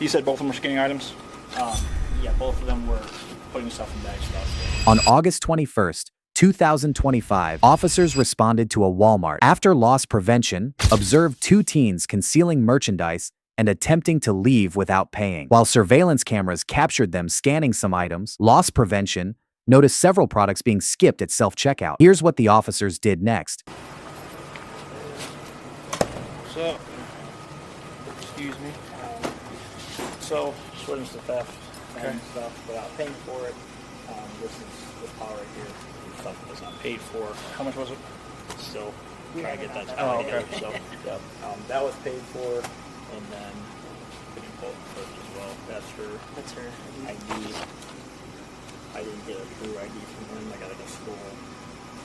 You said both of them were scanning items? Yeah, both of them were putting stuff in bags without scanning. On August 21st, 2025, officers responded to a Walmart after loss prevention, observed two teens concealing merchandise and attempting to leave without paying. While surveillance cameras captured them scanning some items, loss prevention noticed several products being skipped at self-checkout. Here's what the officers did next. So, excuse me. So, Switching to theft Okay. and stuff without paying for it. This is this pile right here. Stuff that's not paid for. how much was it? Still trying to get that Oh, together. okay. So, yep. That was paid for, and then we can pull it first as well. That's her ID. I didn't get a true ID from him. I got like a school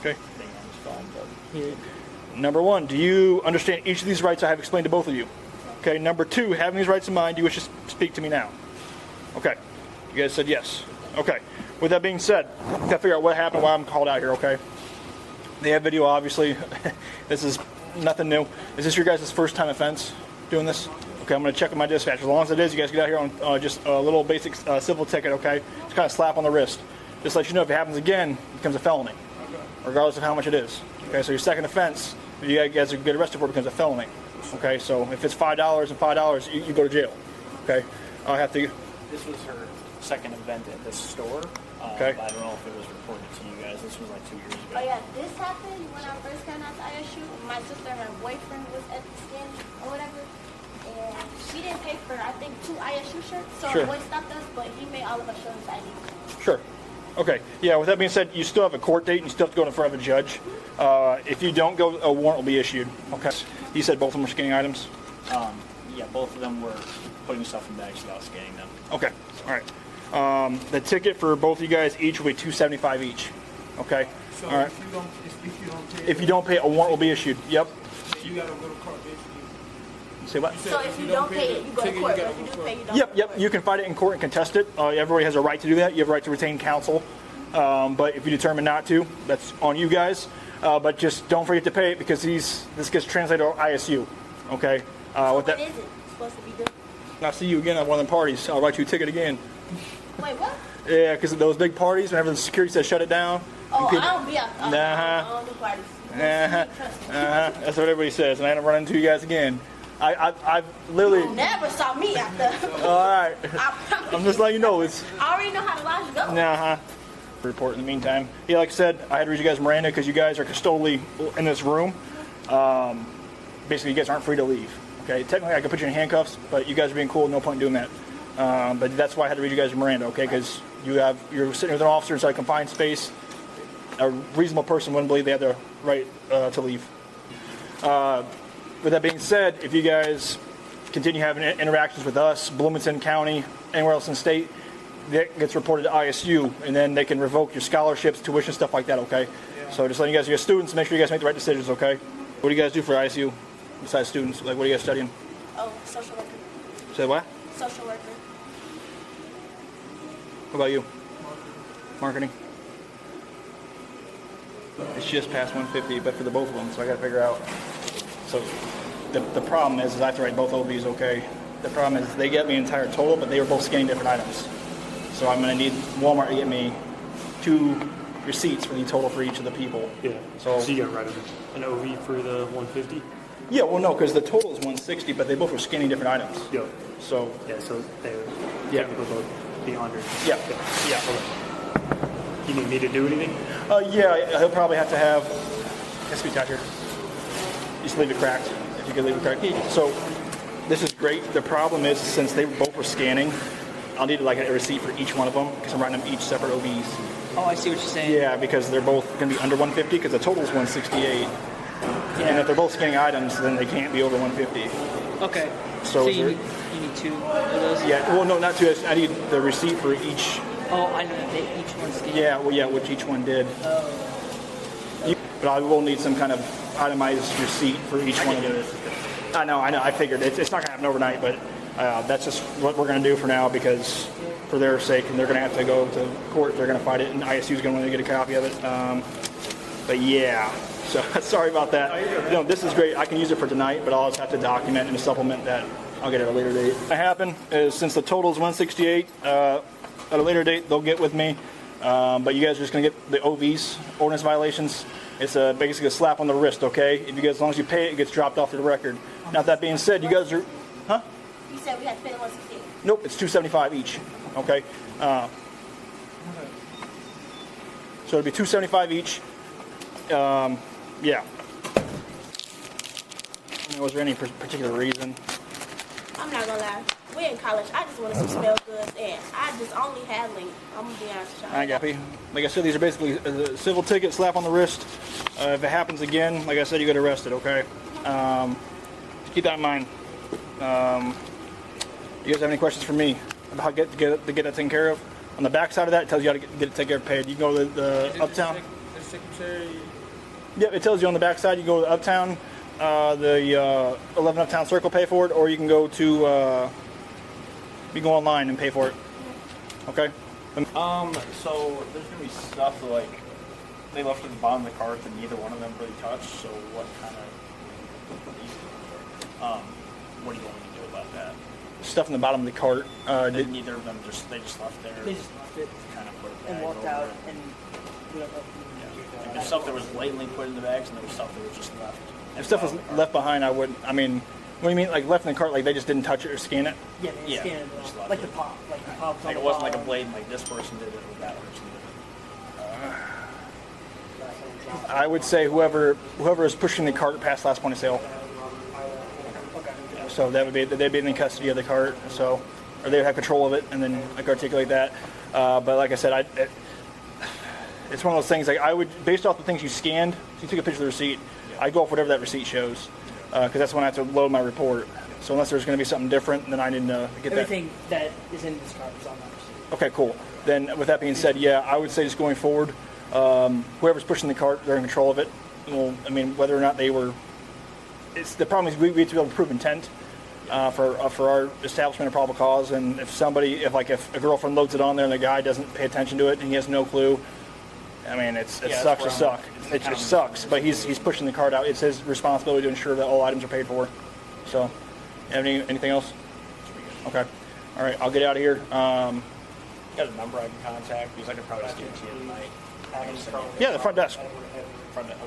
Okay. thing on his phone, but Number one, do you understand each of these rights I have explained to both of you? Okay. Number two, having these rights in mind, do you wish to speak to me now? Okay. You guys said yes. Okay. With that being said, gotta figure out what happened, why I'm called out here, okay? They have video, obviously. This is nothing new. Is this your guys' first time offense doing this? Okay, I'm gonna check with my dispatcher. As long as it is, you guys get out here on just a little basic civil ticket, okay? Just kind of slap on the wrist. Just let you know if it happens again, it becomes a felony, regardless of how much it is. Okay, so your second offense, if you guys get arrested for, it becomes a felony. Okay, so if it's $5 and $5, you go to jail. Okay, I have to. this was her second event at this store. Okay. I don't know if it was reported to you guys. This was like 2 years ago. Oh yeah, this happened when I first got out to ISU. My sister, her boyfriend was at the skin or whatever, and she didn't pay for I think 2 ISU shirts. So Sure. the boy stopped us, but he made all of us show his ID. Sure. Okay. Yeah. With that being said, you still have a court date, and you still have to go in front of a judge. If you don't go, a warrant will be issued. Okay. You said both of them were scanning items. Yeah, both of them were putting stuff in bags without scanning them. Okay. All right. The ticket for both of you guys each will be $275 each. Okay. So All right. if you don't pay, If you don't pay, a warrant will be issued. Yep. you gotta go to court basically. Say what? You said So if you don't pay it, you go to ticket, court. you But gotta if you go do to pay, court. you don't. Yep, go to yep. court. You can fight it in court and contest it. Everybody has a right to do that. You have a right to retain counsel. But if you determine not to, that's on you guys. But just don't forget to pay it because this gets translated to ISU. Okay. So With what that, is it supposed to be doing? I'll see you again at one of the parties. I'll write you a ticket again. Wait, what? Yeah, because those big parties, whenever the security says shut it down. Oh, people- I don't be out. I don't do parties. Trust me. That's what everybody says, and I don't run into you guys again. I've literally. You never saw me out there. All right. I promise. I'm just letting you know it's. I already know how the lines go. Report in the meantime. Yeah, like I said, I had to read you guys Miranda because you guys are custodially in this room. Basically, you guys aren't free to leave. Okay, technically I could put you in handcuffs, but you guys are being cool. No point in doing that. But that's why I had to read you guys Miranda. Okay, because you're sitting with an officer inside a confined space. A reasonable person wouldn't believe they had the right to leave. With that being said, if you guys continue having interactions with us, Bloomington County, anywhere else in the state, that gets reported to ISU, and then they can revoke your scholarships, tuition, stuff like that, okay? Yeah. So just letting you guys, you're students, make sure you guys make the right decisions, okay? What do you guys do for ISU besides students? Like, what are you guys studying? Oh, social worker. Say what? Social worker. What about you? Marketing. It's just past 150, but for the both of them, so I got to figure out. So the problem is I have to write both OBs, okay? The problem is they get me entire total, but they were both scanning different items. So I'm going to need Walmart to get me 2 receipts for the total for each of the people. Yeah. So you got to write an OV for the 150? Yeah, well, no, because the total is 160, but they both were scanning different items. Yeah. So Yeah, so they would Yeah. technically both be under. Yeah. Yeah. Okay. You need me to do anything? yeah, he'll probably have to have. Let's be tight here. Just leave it cracked. If you could leave it cracked. So this is great. The problem is since they both were scanning, I'll need like a receipt for each one of them because I'm writing them each separate OBs. Oh, I see what you're saying. Yeah, because they're both going to be under 150 because the total is 168. And if they're both scanning items, then they can't be over 150. Okay. So is you there- need 2 of those? Yeah, well, no, not 2. I need the receipt for each. Oh, I know. Each one's scanned. Yeah, well, yeah, which each one did. But I will need some kind of itemized receipt for each one of them. I know. I figured it's not going to happen overnight, but that's just what we're going to do for now because for their sake, and they're going to have to go to court. They're going to fight it, and ISU is going to want to get a copy of it. But yeah, so sorry about that. This is great. I can use it for tonight, but I'll just have to document and supplement that I'll get it at a later date. What happened is since the total is 168, at a later date they'll get with me. But you guys are just gonna get the OVs, ordinance violations. It's basically a slap on the wrist, okay? If you guys, as long as you pay it, it gets dropped off the record. Now that being said, you guys are, huh? You said we had to pay the 168. Nope, it's $275 each. Okay. So it'll be $275 each. Yeah. Was there any particular reason? I'm not gonna lie. We're in college. I just wanted some smell goods, and I just only had link. I'm gonna be honest with y'all. I got you. Like I said, these are basically a civil ticket, slap on the wrist. If it happens again, like I said, you get arrested. Okay. Just keep that in mind. You guys have any questions for me about how to get that taken care of? On the back side of that, it tells you how to get it taken care of paid. You can go to the Uptown. The secretary. Yep, it tells you on the back side. You go to Uptown, the 11 Uptown Circle, pay for it, or you can go to you can go online and pay for it. Okay. So there's gonna be stuff that, like, they left at the bottom of the cart that neither one of them really touched. So what kind of what do you want me to do about that? Stuff in the bottom of the cart. Neither of them just left there. They just left it kind of put a and bag walked over out it. and Like, there's stuff that was blatantly put in the bags, and there was stuff that was just left. If stuff was left behind, I wouldn't. I mean, what do you mean, like left in the cart? Like they just didn't touch it or scan it? yeah, they Yeah, scanned just it left like it. the pop, like the pops. Like, on it wasn't like a bottom. blade, like this person did it or that person did it. I would say whoever is pushing the cart past last point of sale. So that would be they'd be in custody of the cart. So, or they would have control of it, and then I could articulate that. But like I said, it's one of those things. Like I would, based off the things you scanned, so you took a picture of the receipt. I go off whatever that receipt shows, because that's when I have to load my report. So unless there's going to be something different, then I didn't get Everything that is in this card is on that receipt. that. Okay, cool. Then with that being said, yeah, I would say just going forward, whoever's pushing the cart, they're in control of it. Well, I mean, whether or not they were, the problem is we have to be able to prove intent for our establishment of probable cause. And if a girlfriend loads it on there and the guy doesn't pay attention to it and he has no clue, I mean, it sucks to suck. It just sucks. But he's pushing the cart out. It's his responsibility to ensure that all items are paid for. So, you have anything else? Okay. All right. I'll get out of here. You got a number I can contact, because I could probably just give it to you tonight. Yeah, the front desk.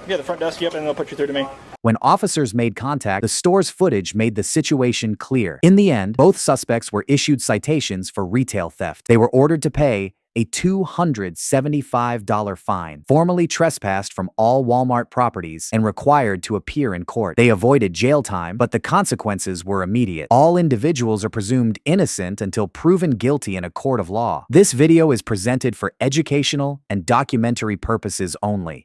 Yeah, the front desk. Yep, and they'll put you through to me. When officers made contact, the store's footage made the situation clear. In the end, both suspects were issued citations for retail theft. They were ordered to pay a $275 fine, formally trespassed from all Walmart properties, and required to appear in court. They avoided jail time, but the consequences were immediate. All individuals are presumed innocent until proven guilty in a court of law. This video is presented for educational and documentary purposes only.